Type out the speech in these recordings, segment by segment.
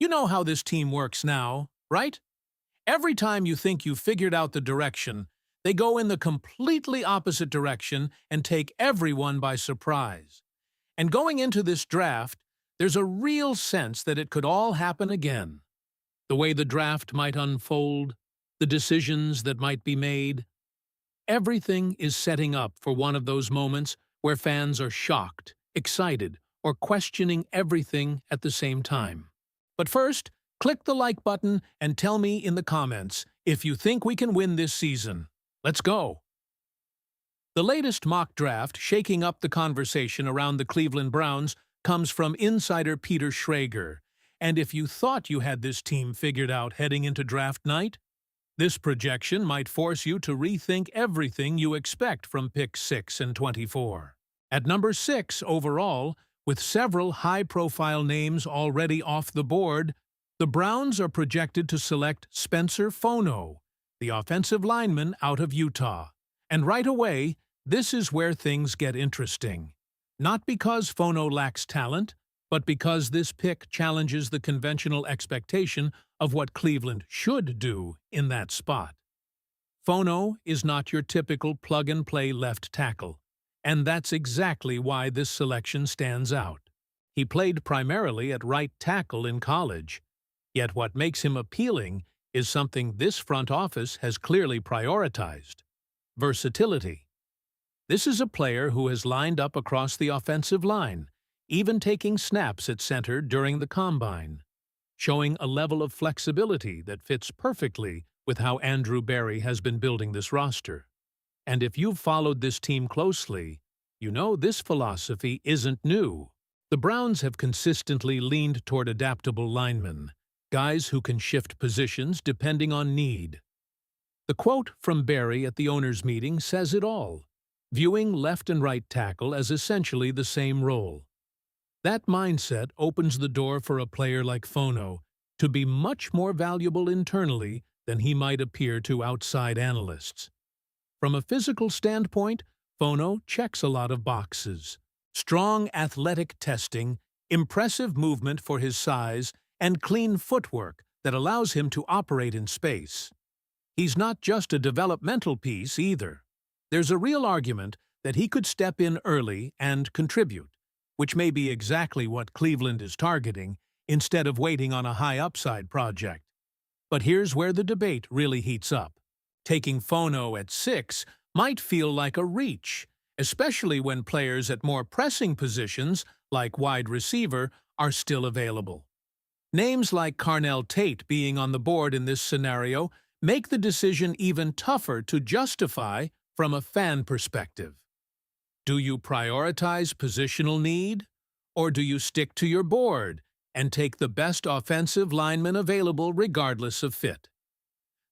You know how this team works now, right? Every time you think you've figured out the direction, they go in the completely opposite direction and take everyone by surprise. And going into this draft, there's a real sense that it could all happen again. The way the draft might unfold, the decisions that might be made. Everything is setting up for one of those moments where fans are shocked, excited, or questioning everything at the same time. But first, click the like button and tell me in the comments if you think we can win this season. Let's go! The latest mock draft shaking up the conversation around the Cleveland Browns comes from insider Peter Schrager. And if you thought you had this team figured out heading into draft night, this projection might force you to rethink everything you expect from picks 6 and 24. At number 6 overall, with several high-profile names already off the board, the Browns are projected to select Spencer Fono, the offensive lineman out of Utah. And right away, this is where things get interesting. Not because Fono lacks talent, but because this pick challenges the conventional expectation of what Cleveland should do in that spot. Fono is not your typical plug-and-play left tackle, and that's exactly why this selection stands out. He played primarily at right tackle in college, yet what makes him appealing is something this front office has clearly prioritized: versatility. This is a player who has lined up across the offensive line, even taking snaps at center during the combine, showing a level of flexibility that fits perfectly with how Andrew Berry has been building this roster. And if you've followed this team closely, you know this philosophy isn't new. The Browns have consistently leaned toward adaptable linemen, guys who can shift positions depending on need. The quote from Berry at the owners' meeting says it all, viewing left and right tackle as essentially the same role. That mindset opens the door for a player like Fono to be much more valuable internally than he might appear to outside analysts. From a physical standpoint, Fono checks a lot of boxes: strong athletic testing, impressive movement for his size, and clean footwork that allows him to operate in space. He's not just a developmental piece either. There's a real argument that he could step in early and contribute, which may be exactly what Cleveland is targeting, instead of waiting on a high-upside project. But here's where the debate really heats up. Taking Fono at 6 might feel like a reach, especially when players at more pressing positions, like wide receiver, are still available. Names like Carnell Tate being on the board in this scenario make the decision even tougher to justify from a fan perspective. Do you prioritize positional need, or do you stick to your board and take the best offensive lineman available regardless of fit?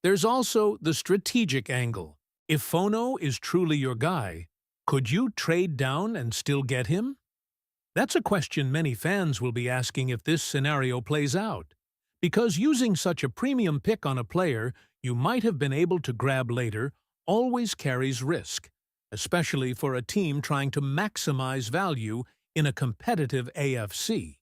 There's also the strategic angle. If Fono is truly your guy, could you trade down and still get him? That's a question many fans will be asking if this scenario plays out, because using such a premium pick on a player you might have been able to grab later always carries risk, especially for a team trying to maximize value in a competitive AFC.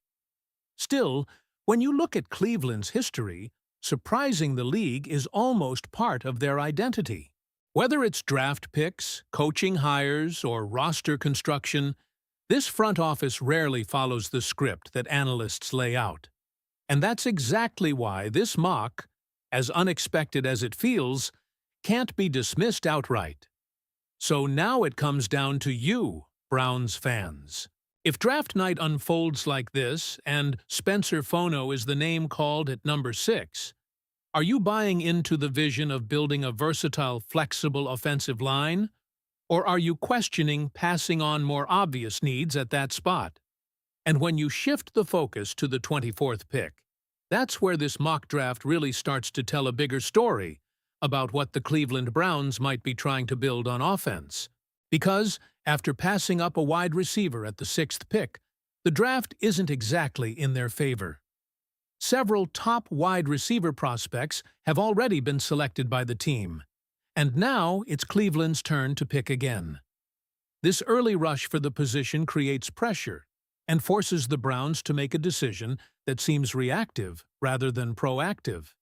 Still, when you look at Cleveland's history, surprising the league is almost part of their identity. Whether it's draft picks, coaching hires, or roster construction, this front office rarely follows the script that analysts lay out. And that's exactly why this mock, as unexpected as it feels, can't be dismissed outright. So now it comes down to you, Browns fans. If draft night unfolds like this, and Spencer Fono is the name called at number 6, are you buying into the vision of building a versatile, flexible offensive line? Or are you questioning passing on more obvious needs at that spot? And when you shift the focus to the 24th pick, that's where this mock draft really starts to tell a bigger story about what the Cleveland Browns might be trying to build on offense. Because, after passing up a wide receiver at the 6th pick, the draft isn't exactly in their favor. Several top wide receiver prospects have already been selected by the team, and now it's Cleveland's turn to pick again. This early rush for the position creates pressure, and forces the Browns to make a decision that seems reactive rather than proactive.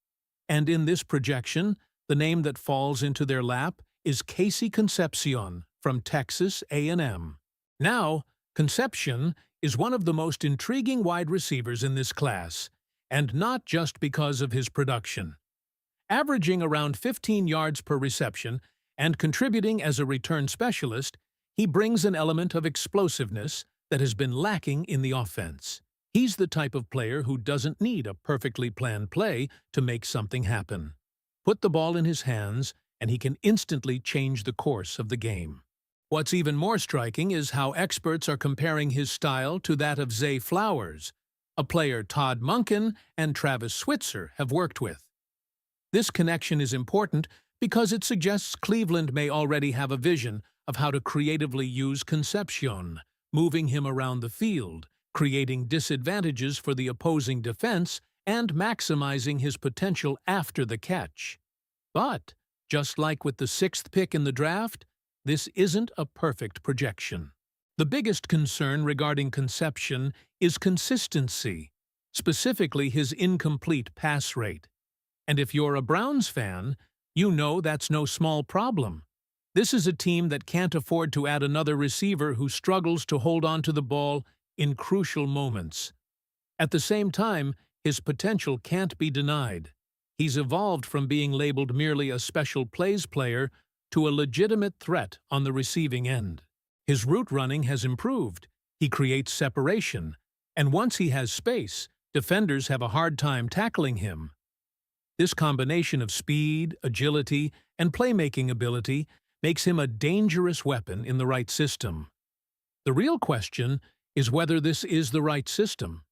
And in this projection, the name that falls into their lap is Casey Concepcion from Texas A&M. Now, Concepcion is one of the most intriguing wide receivers in this class, and not just because of his production. Averaging around 15 yards per reception and contributing as a return specialist, he brings an element of explosiveness that has been lacking in the offense. He's the type of player who doesn't need a perfectly planned play to make something happen. Put the ball in his hands, and he can instantly change the course of the game. What's even more striking is how experts are comparing his style to that of Zay Flowers, a player Todd Monken and Travis Switzer have worked with. This connection is important because it suggests Cleveland may already have a vision of how to creatively use Concepcion, moving him around the field, creating disadvantages for the opposing defense, and maximizing his potential after the catch. But, just like with the 6th pick in the draft, this isn't a perfect projection. The biggest concern regarding Concepcion is consistency, specifically his incomplete pass rate. And if you're a Browns fan, you know that's no small problem. This is a team that can't afford to add another receiver who struggles to hold on to the ball in crucial moments. At the same time, his potential can't be denied. He's evolved from being labeled merely a special plays player to a legitimate threat on the receiving end. His route running has improved, he creates separation, and once he has space, defenders have a hard time tackling him. This combination of speed, agility, and playmaking ability makes him a dangerous weapon in the right system. The real question is whether this is the right system.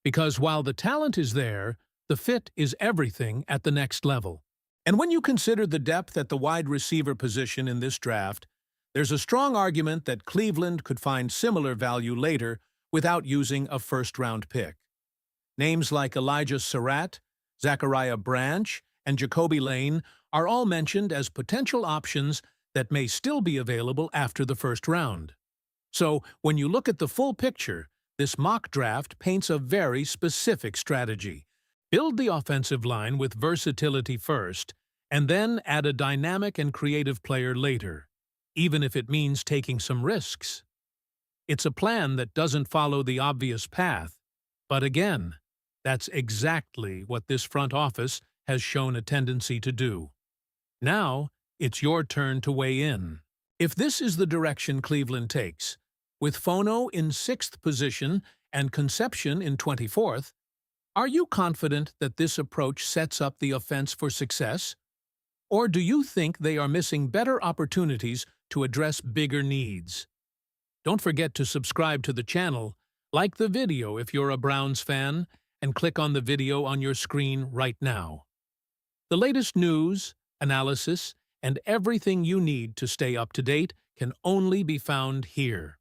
Because while the talent is there, the fit is everything at the next level. And when you consider the depth at the wide receiver position in this draft, there's a strong argument that Cleveland could find similar value later without using a first-round pick. Names like Elijah Surratt, Zachariah Branch, and Jacoby Lane are all mentioned as potential options that may still be available after the first round. So, when you look at the full picture, this mock draft paints a very specific strategy. Build the offensive line with versatility first, and then add a dynamic and creative player later, even if it means taking some risks. It's a plan that doesn't follow the obvious path, but again, that's exactly what this front office has shown a tendency to do. Now, it's your turn to weigh in. If this is the direction Cleveland takes, with Fono in 6th position and Concepcion in 24th, are you confident that this approach sets up the offense for success? Or do you think they are missing better opportunities to address bigger needs? Don't forget to subscribe to the channel, like the video if you're a Browns fan, and click on the video on your screen right now. The latest news, analysis, and everything you need to stay up to date can only be found here.